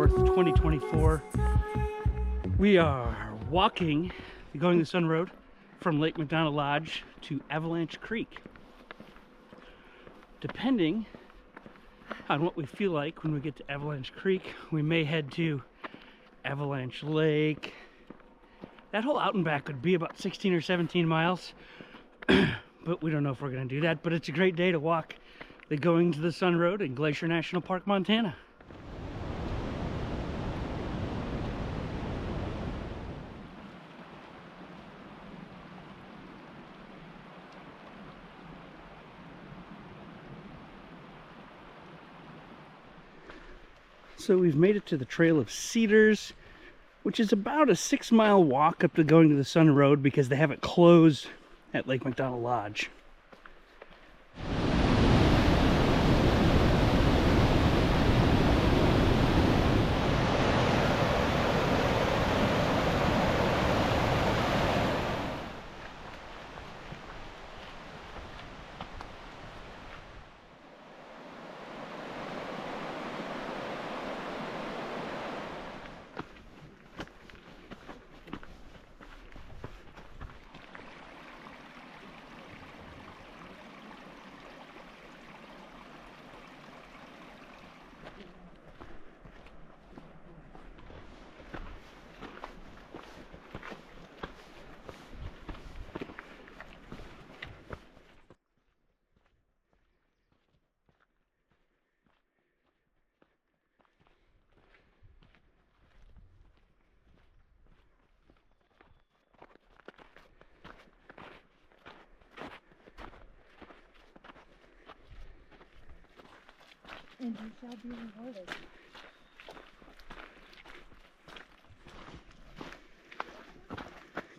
4th, 2024. We are walking, going the Sun Road from Lake McDonald Lodge to Avalanche Creek. Depending on what we feel like when we get to Avalanche Creek, we may head to Avalanche Lake. That whole out and back would be about 16 or 17 miles, but we don't know if we're going to do that. But it's a great day to walk the Going to the Sun Road in Glacier National Park, Montana. So we've made it to the Trail of Cedars, which is about a 6-mile walk up to Going to the Sun Road because they have it closed at Lake McDonald Lodge. And you shall be rewarded.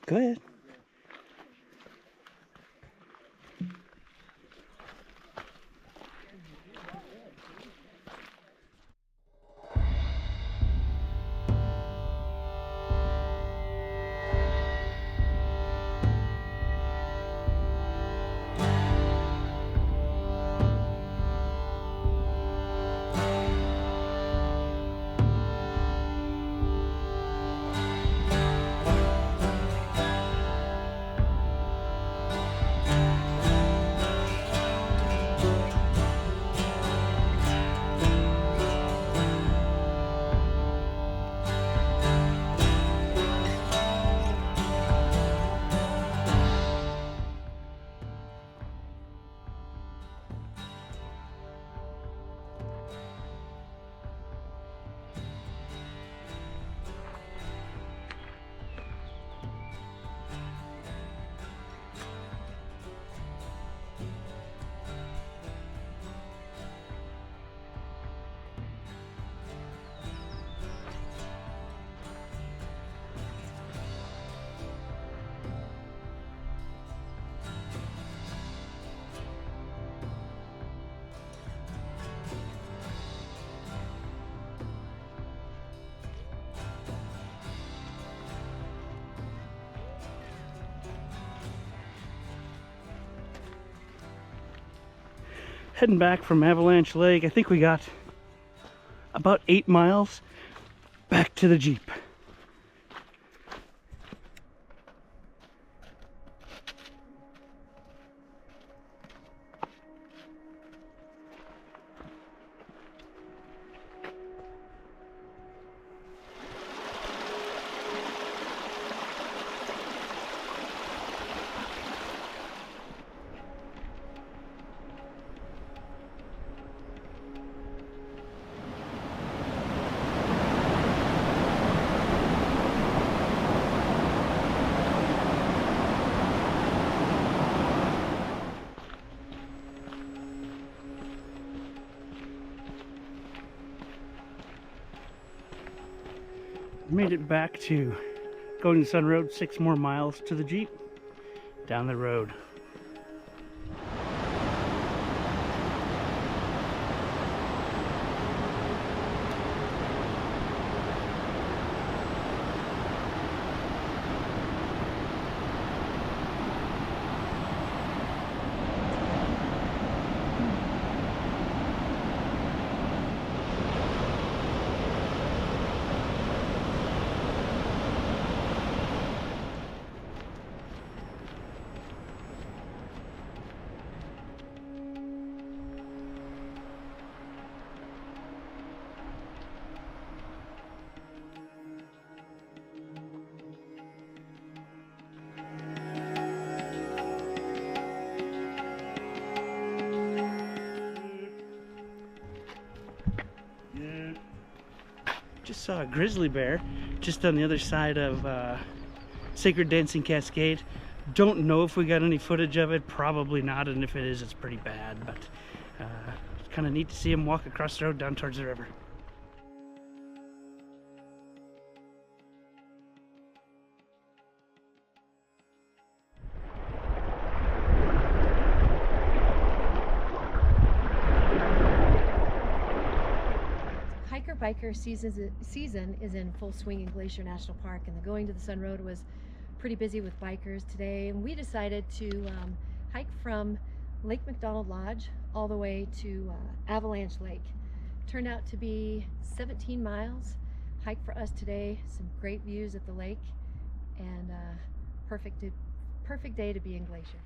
Go ahead. Heading back from Avalanche Lake, I think we got about 8 miles back to the Jeep. Made it back to Going to the Sun Road, 6 more miles to the Jeep, down the road. saw a grizzly bear just on the other side of Sacred Dancing Cascade. Don't know if we got any footage of it, probably not, and if it is, it's pretty bad, but it's kind of neat to see him walk across the road down towards the river. Hiker-biker season is in full swing in Glacier National Park, and the Going to the Sun Road was pretty busy with bikers today, and we decided to hike from Lake McDonald Lodge all the way to Avalanche Lake. Turned out to be 17 miles hike for us today, some great views at the lake, and perfect day to be in Glacier.